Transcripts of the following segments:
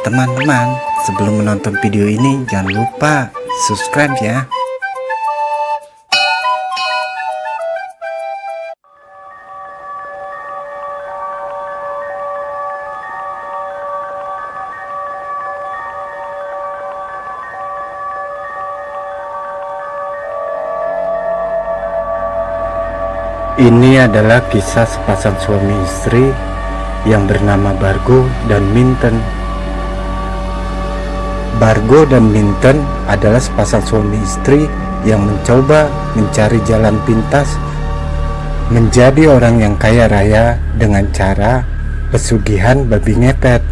Teman-teman, sebelum menonton video ini jangan lupa subscribe ya. Ini adalah kisah sepasang suami istri yang bernama Bargo dan Minten. Bargo dan Minten adalah sepasang suami istri yang mencoba mencari jalan pintas menjadi orang yang kaya raya dengan cara pesugihan babi ngepet.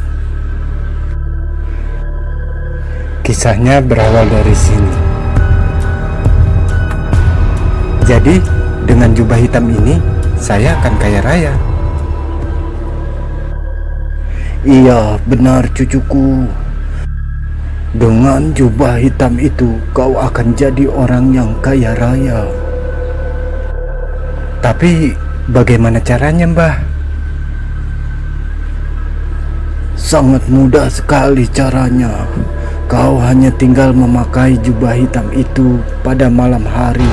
Kisahnya berawal dari sini. Jadi, dengan jubah hitam ini, saya akan kaya raya. Iya, benar cucuku. Dengan jubah hitam itu, kau akan jadi orang yang kaya raya. Tapi, bagaimana caranya, Mbah? Sangat mudah sekali caranya. Kau hanya tinggal memakai jubah hitam itu pada malam hari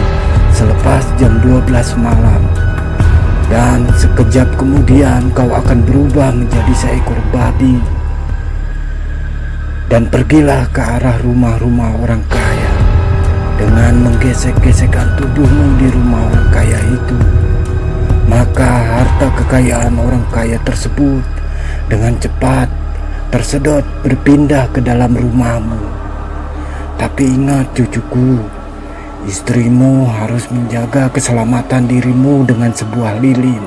selepas jam 12 malam. Dan sekejap kemudian kau akan berubah menjadi seekor babi. Dan pergilah ke arah rumah-rumah orang kaya dengan menggesek-gesekkan tubuhmu di rumah orang kaya itu. Maka harta kekayaan orang kaya tersebut dengan cepat tersedot berpindah ke dalam rumahmu. Tapi ingat cucuku, istrimu harus menjaga keselamatan dirimu dengan sebuah lilin.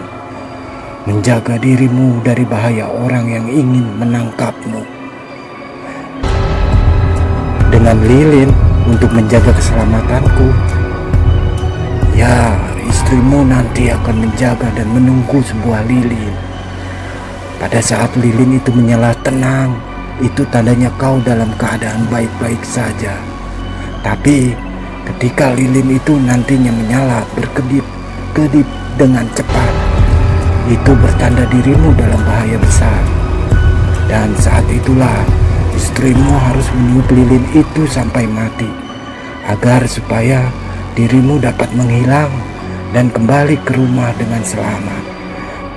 Menjaga dirimu dari bahaya orang yang ingin menangkapmu. Dengan lilin untuk menjaga keselamatanku. Ya, istrimu nanti akan menjaga dan menunggu sebuah lilin. Pada saat lilin itu menyala tenang, itu tandanya kau dalam keadaan baik-baik saja. Tapi ketika lilin itu nantinya menyala berkedip-kedip dengan cepat, itu bertanda dirimu dalam bahaya besar. Dan saat itulah istrimu harus meniup lilin itu sampai mati, agar supaya dirimu dapat menghilang dan kembali ke rumah dengan selamat.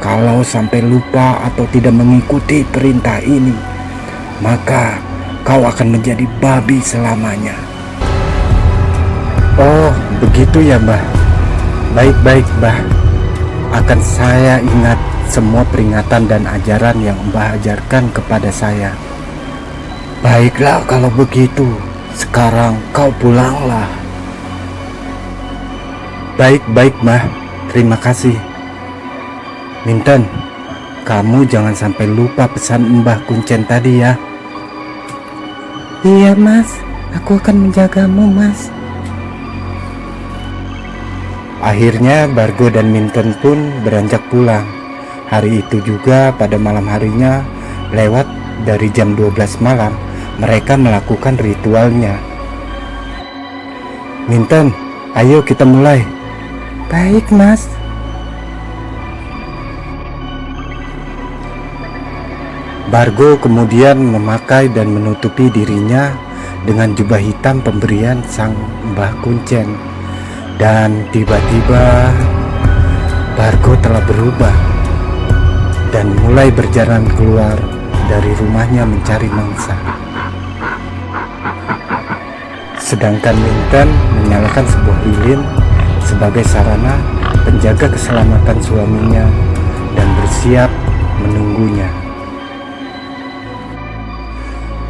Kalau sampai lupa atau tidak mengikuti perintah ini, maka kau akan menjadi babi selamanya. Oh, begitu ya, Mbah. Baik-baik, Mbah. Akan saya ingat semua peringatan dan ajaran yang Mbah ajarkan kepada saya. Baiklah kalau begitu. Sekarang kau pulanglah. Baik-baik, Mbah. Terima kasih. Minten, kamu jangan sampai lupa pesan Mbah Kuncen tadi ya. Iya, Mas. Aku akan menjagamu, Mas. Akhirnya Bargo dan Minten pun beranjak pulang. Hari itu juga pada malam harinya, lewat dari jam 12 malam, mereka melakukan ritualnya. Minten, ayo kita mulai. Baik, Mas. Bargo kemudian memakai dan menutupi dirinya dengan jubah hitam pemberian sang Mbah Kuncen. Dan tiba-tiba Bargo telah berubah dan mulai berjalan keluar dari rumahnya mencari mangsa. Sedangkan Minten menyalakan sebuah lilin sebagai sarana penjaga keselamatan suaminya dan bersiap menunggunya.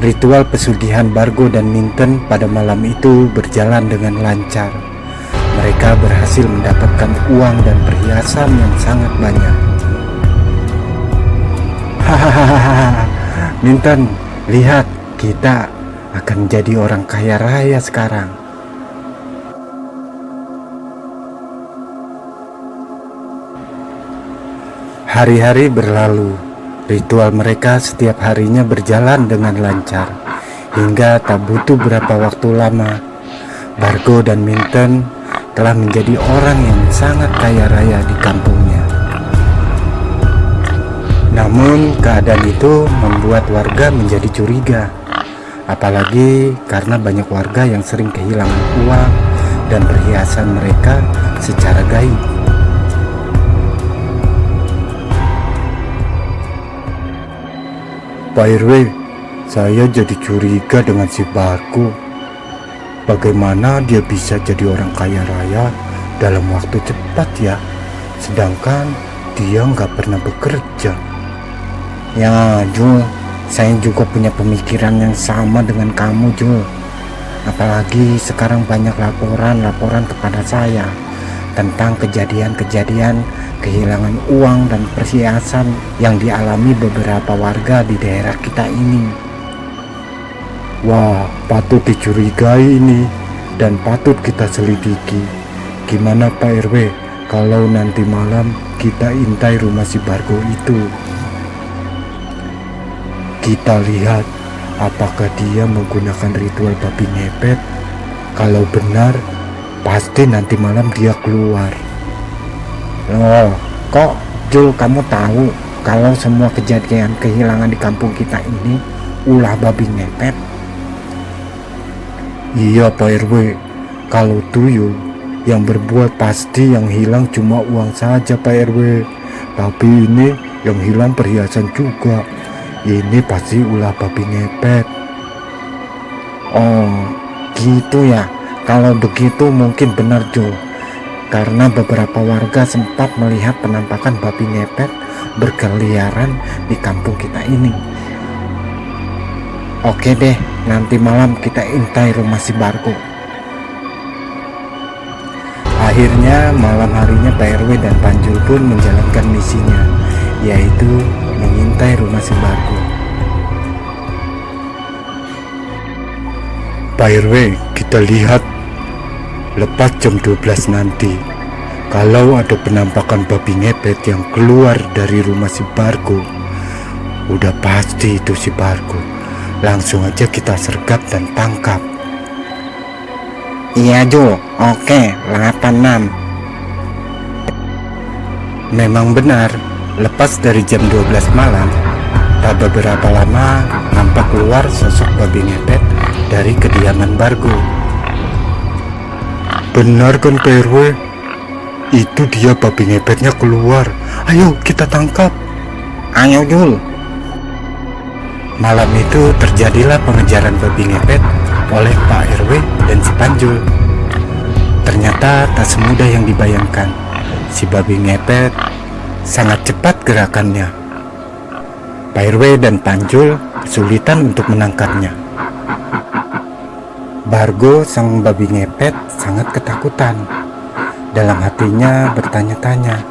Ritual pesugihan Bargo dan Minten pada malam itu berjalan dengan lancar. Mereka berhasil mendapatkan uang dan perhiasan yang sangat banyak. Hahaha, Minten, lihat, kita akan jadi orang kaya raya sekarang. Hari-hari berlalu. Ritual mereka setiap harinya berjalan dengan lancar. Hingga tak butuh berapa waktu lama, Bargo dan Minten telah menjadi orang yang sangat kaya raya di kampungnya. Namun keadaan itu membuat warga menjadi curiga, apalagi karena banyak warga yang sering kehilangan uang dan perhiasan mereka secara gaib. Pak RW, saya jadi curiga dengan si Bargo. Bagaimana dia bisa jadi orang kaya raya dalam waktu cepat ya, sedangkan dia nggak pernah bekerja. Ya Jul, saya juga punya pemikiran yang sama dengan kamu Jul. Apalagi sekarang banyak laporan kepada saya tentang kejadian-kejadian kehilangan uang dan perhiasan yang dialami beberapa warga di daerah kita ini. Wah, patut dicurigai ini dan patut kita selidiki. Gimana Pak RW kalau nanti malam kita intai rumah si Bargo itu? Kita lihat apakah dia menggunakan ritual babi ngepet. Kalau benar, pasti nanti malam dia keluar. Loh, kok Jul kamu tahu kalau semua kejadian kehilangan di kampung kita ini ulah babi ngepet? Iya Pak RW, kalau tuyul yang berbuat pasti yang hilang cuma uang saja Pak RW. Tapi ini yang hilang perhiasan juga. Ini pasti ulah babi ngepet. Oh gitu ya. Kalau begitu mungkin benar Jul, karena beberapa warga sempat melihat penampakan babi ngepet berkeliaran di kampung kita ini. Oke deh, nanti malam kita intai rumah si Bargo. Akhirnya malam harinya Pak RW dan Panjul pun menjalankan misinya, yaitu mengintai rumah si Bargo. Pak RW, kita lihat lepas jam 12 nanti, kalau ada penampakan babi ngepet yang keluar dari rumah si Bargo, udah pasti itu si Bargo. Langsung aja kita sergap dan tangkap. Iya Jul, oke, 86. Memang benar, lepas dari jam 12 malam, tak beberapa lama nampak keluar sosok babi ngepet dari kediaman Bargo. Benar kan Pak RW? Itu dia babi ngepetnya keluar. Ayo kita tangkap. Ayo Jul. Malam itu terjadilah pengejaran babi ngepet oleh Pak RW dan si Panjul. Ternyata tak semudah yang dibayangkan. Si babi ngepet sangat cepat gerakannya. Pak RW dan Panjul kesulitan untuk menangkapnya. Bargo sang babi ngepet sangat ketakutan. Dalam hatinya bertanya-tanya,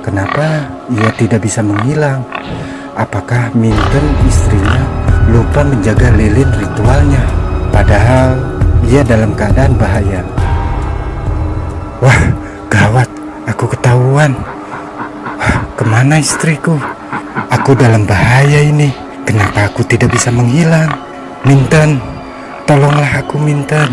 kenapa ia tidak bisa menghilang? Apakah Minten istrinya lupa menjaga lilin ritualnya? Padahal ia dalam keadaan bahaya. Wah, gawat, aku ketahuan. Wah, kemana istriku? Aku dalam bahaya ini. Kenapa aku tidak bisa menghilang? Minten, tolonglah aku Minten.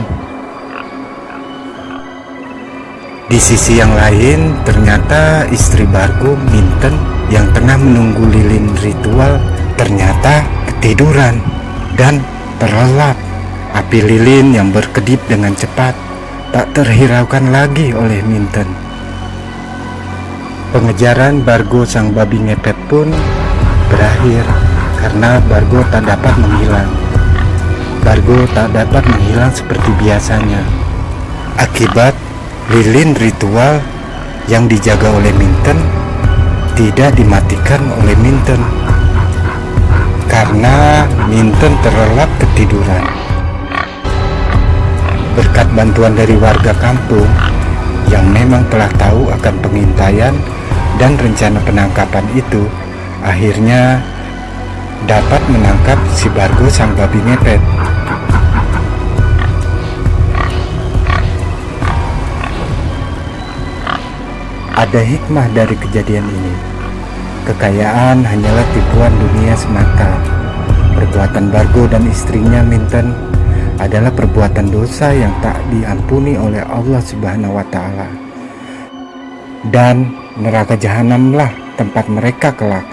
Di sisi yang lain, ternyata istri Bargo, Minten, yang tengah menunggu lilin ritual ternyata ketiduran dan terlelap. Api lilin yang berkedip dengan cepat tak terhiraukan lagi oleh Minten. Pengejaran Bargo sang babi ngepet pun berakhir karena Bargo tak dapat menghilang. Bargo tak dapat menghilang seperti biasanya. Akibat lilin ritual yang dijaga oleh Minten tidak dimatikan oleh Minten karena Minten terlelap ketiduran. Berkat bantuan dari warga kampung yang memang telah tahu akan pengintaian dan rencana penangkapan itu, akhirnya dapat menangkap si Bargo sang babi ngepet. Ada hikmah dari kejadian ini. Kekayaan hanyalah tipuan dunia semata. Perbuatan Bargo dan istrinya Minten adalah perbuatan dosa yang tak diampuni oleh Allah Subhanahu wa Ta'ala. Dan neraka jahanamlah tempat mereka kelak.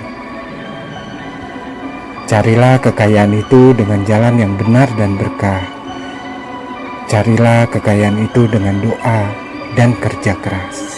Carilah kekayaan itu dengan jalan yang benar dan berkah. Carilah kekayaan itu dengan doa dan kerja keras.